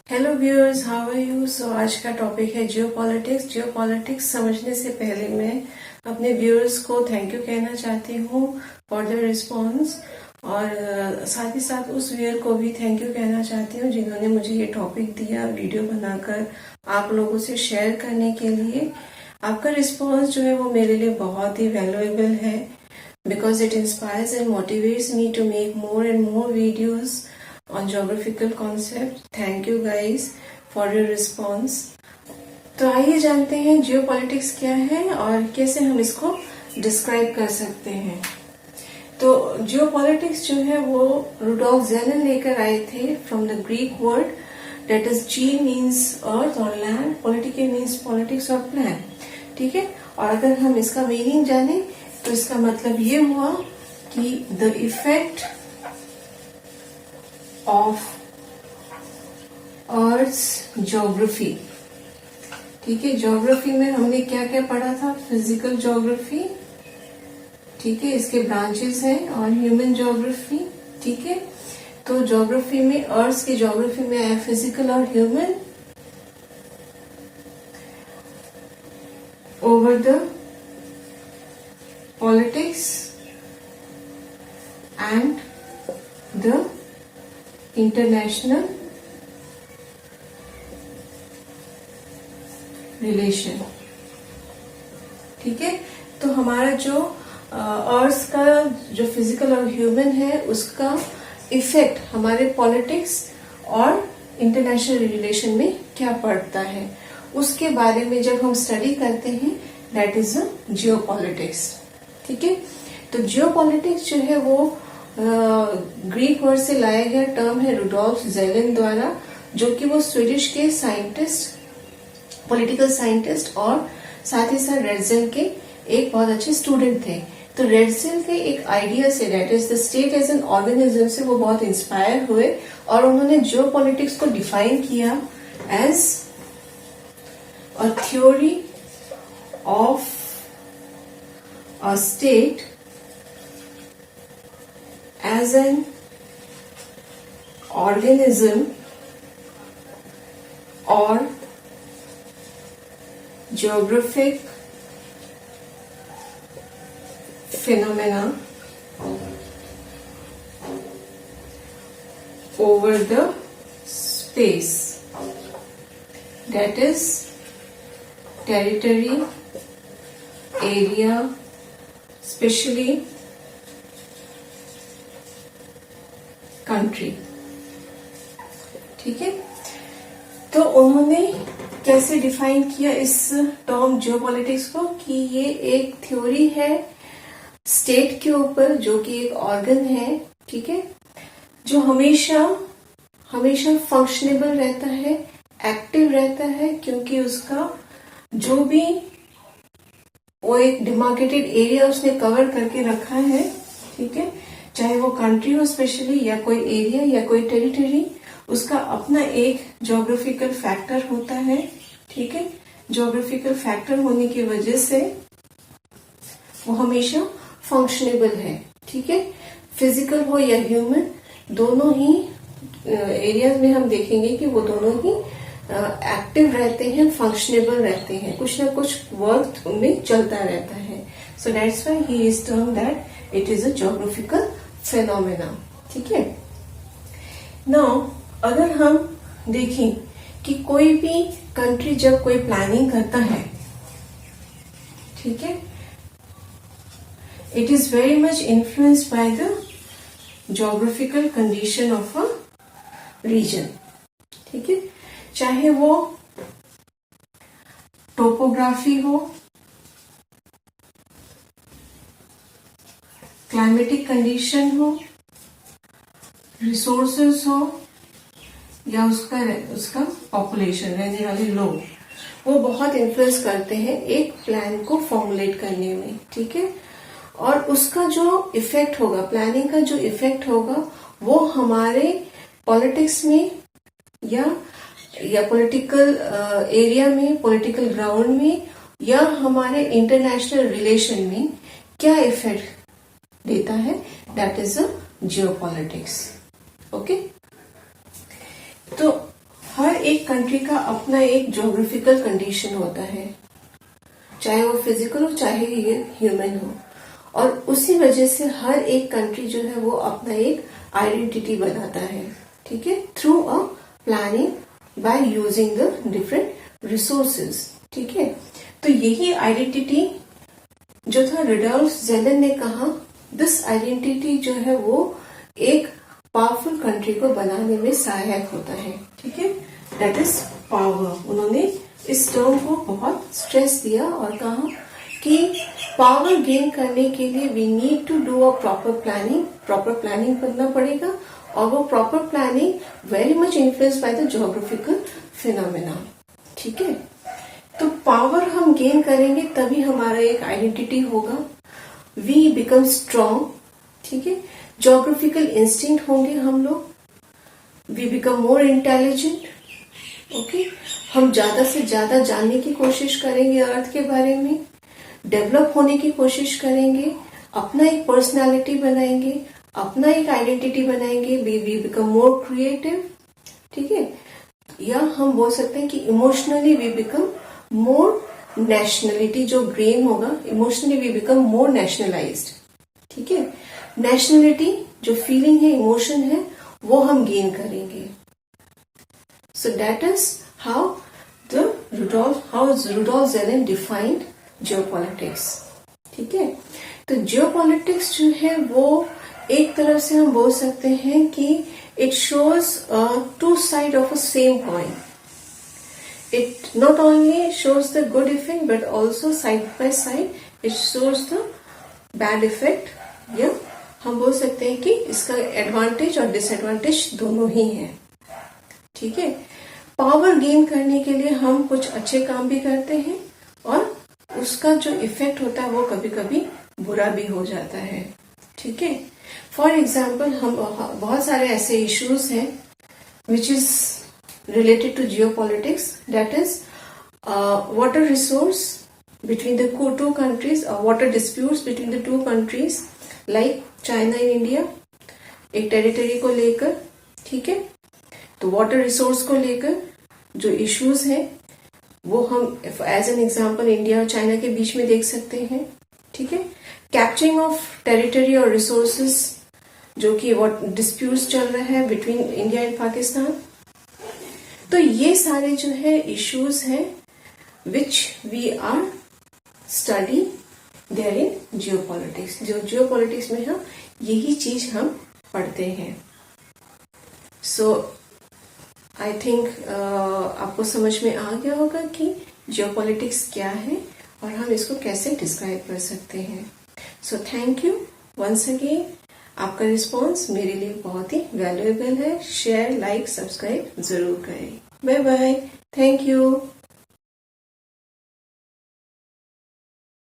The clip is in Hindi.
Hello viewers, how are you. So आज का टॉपिक है जियोपॉलिटिक्स। जियोपॉलिटिक्स समझने से पहले मैं अपने व्यूअर्स को थैंक यू कहना चाहती हूँ फॉर द रिस्पॉन्स, और साथ ही साथ उस व्यूअर को भी थैंक यू कहना चाहती हूँ जिन्होंने मुझे ये टॉपिक दिया वीडियो बनाकर आप लोगों से शेयर करने के लिए। आपका रिस्पॉन्स जो है वो मेरे लिए बहुत ही वैल्यूएबल है, because it inspires and motivates me to make more and more videos on geographical concept. Thank you guys for your response. तो आइए जानते हैं जियोपॉलिटिक्स क्या है और कैसे हम इसको डिस्क्राइब कर सकते हैं। तो जियोपॉलिटिक्स जो है वो रुडोल्फ ज़ेलन लेकर आए थे from the Greek word that is ge means earth और लैंड, पॉलिटिकल मीन्स पॉलिटिक्स और प्लान। ठीक है, और अगर हम इसका मीनिंग जाने तो इसका मतलब ये हुआ कि the effect of earth's geography. ठीक है, ज्योग्राफी में हमने क्या क्या पढ़ा था? फिजिकल ज्योग्राफी, ठीक है, इसके ब्रांचेस हैं, और ह्यूमन ज्योग्राफी। ठीक है, तो ज्योग्राफी में अर्थ्स की ज्योग्राफी में है फिजिकल और human over the politics and the international relation। ठीक है, तो हमारा जो अर्थ का जो फिजिकल और ह्यूमन है उसका इफेक्ट हमारे पॉलिटिक्स और इंटरनेशनल रिलेशन में क्या पड़ता है उसके बारे में जब हम स्टडी करते हैं, दैट इज जियोपॉलिटिक्स। ठीक है, तो जियोपॉलिटिक्स जो है वो ग्रीक वर्ड से लाया गया टर्म है रुडोल्फ ज़ेलन द्वारा, जो कि वो स्वीडिश के साइंटिस्ट, पॉलिटिकल साइंटिस्ट और साथ ही साथ रेडज़ेल के एक बहुत अच्छे स्टूडेंट थे। तो रेडज़ेल के एक आइडिया से, that is the state as an organism, से वो बहुत इंस्पायर हुए और उन्होंने जियोपॉलिटिक्स को डिफाइन किया as a theory of a state as an organism or geographic phenomena over the space, that is territory, area, specially country. ठीक है, तो उन्होंने कैसे डिफाइन किया इस टर्म जियोपॉलिटिक्स को कि ये एक थ्योरी है स्टेट के ऊपर जो कि एक ऑर्गन है, ठीक है, जो हमेशा हमेशा फंक्शनेबल रहता है, एक्टिव रहता है, क्योंकि उसका जो भी वो एक डिमार्केटेड एरिया उसने कवर करके रखा है। ठीक है, चाहे वो कंट्री हो स्पेशली, या कोई एरिया या कोई टेरिटरी, उसका अपना एक ज्योग्राफिकल फैक्टर होता है। ठीक है, ज्योग्राफिकल फैक्टर होने की वजह से वो हमेशा फंक्शनेबल है। ठीक है, फिजिकल हो या ह्यूमन, दोनों ही एरियाज में हम देखेंगे कि वो दोनों ही एक्टिव रहते हैं, फंक्शनेबल रहते हैं, कुछ ना कुछ वर्क उनमें चलता रहता है। So that's why he is term that it is a geographical phenomena. ठीक है, नाउ अगर हम देखें कि कोई भी कंट्री जब कोई प्लानिंग करता है, ठीक है, it is very much influenced by the geographical condition of a region. ठीक है, चाहे वो टोपोग्राफी हो, क्लाइमेटिक कंडीशन हो, रिसोर्सेस हो, या उसका पॉपुलेशन, रहने वाले लोग, वो बहुत इन्फ्लुएंस करते हैं एक प्लान को फॉर्मुलेट करने में। ठीक है, और उसका जो इफेक्ट होगा, प्लानिंग का जो इफेक्ट होगा, वो हमारे पॉलिटिक्स में या पॉलिटिकल एरिया में, पॉलिटिकल ग्राउंड में, या हमारे इंटरनेशनल रिलेशन में क्या इफेक्ट देता है, that is a geopolitics. Okay, तो हर एक कंट्री का अपना एक ज्योग्राफिकल कंडीशन होता है, चाहे वो फिजिकल हो चाहे ये ह्यूमन हो, और उसी वजह से हर एक कंट्री जो है वो अपना एक आइडेंटिटी बनाता है, ठीक है, through a planning by using the different resources, ठीक है। तो यही आइडेंटिटी जो था रुडोल्फ ज़ेलन ने कहा, दिस आइडेंटिटी जो है वो एक पावरफुल कंट्री को बनाने में सहायक होता है, ठीक है, दैट इज पावर। उन्होंने इस टर्म को बहुत स्ट्रेस दिया और कहा कि पावर गेन करने के लिए we need to do a proper planning करना पड़ेगा, और वो proper planning very much influenced by the geographical phenomena, ठीक है। तो पावर हम गेन करेंगे तभी हमारा एक आइडेंटिटी होगा, वी बिकम स्ट्रॉन्ग, ठीक है, ज्योग्राफिकल इंस्टिंक्ट होंगे हम लोग, we become more intelligent, okay, हम ज्यादा से ज्यादा जानने की कोशिश करेंगे अर्थ के बारे में, डेवलप होने की कोशिश करेंगे, अपना एक पर्सनालिटी बनाएंगे, अपना एक आइडेंटिटी बनाएंगे, वी बिकम मोर क्रिएटिव, ठीक है, या हम बोल सकते हैं कि emotionally we become more nationality, जो ब्रेन होगा, emotionally we become more nationalized, ठीक है, नेशनलिटी जो फीलिंग है, इमोशन है, वो हम गेन करेंगे। So that is how Rudolf Kjellen defined geopolitics, ठीक है। तो जियोपॉलिटिक्स जो है वो एक तरफ से हम बोल सकते हैं कि it shows two side of a same coin, it not only shows the good effect but also side by side it shows the bad effect, या हम बोल सकते हैं कि इसका एडवांटेज और डिसएडवांटेज दोनों ही हैं, ठीक है। पावर गेन करने के लिए हम कुछ अच्छे काम भी करते हैं और उसका जो इफेक्ट होता है वो कभी कभी बुरा भी हो जाता है, ठीक है। फॉर एग्जाम्पल हम बहुत सारे ऐसे इश्यूज हैं which is related to geopolitics, that is water resource between the two countries, or water disputes between the two countries like China and India, एक टेरिटरी को लेकर, ठीक है। तो वाटर रिसोर्स को लेकर जो इश्यूज हैं वो हम एज एन एग्जांपल इंडिया और चाइना के बीच में देख सकते हैं, ठीक है। कैप्चरिंग ऑफ टेरिटरी और रिसोर्सेज जो कि डिस्प्यूट्स चल रहा है बिटवीन इंडिया एंड पाकिस्तान। तो ये सारे जो है इश्यूज हैं which we are study there in geopolitics, जो जियोपॉलिटिक्स में हम यही चीज हम पढ़ते हैं। सो आई थिंक आपको समझ में आ गया होगा कि जियोपॉलिटिक्स क्या है और हम इसको कैसे डिस्क्राइब कर सकते हैं। So thank you once again, आपका रिस्पॉन्स मेरे लिए बहुत ही वैल्यूएबल है। शेयर, लाइक, सब्सक्राइब जरूर करें। Bye bye, thank you.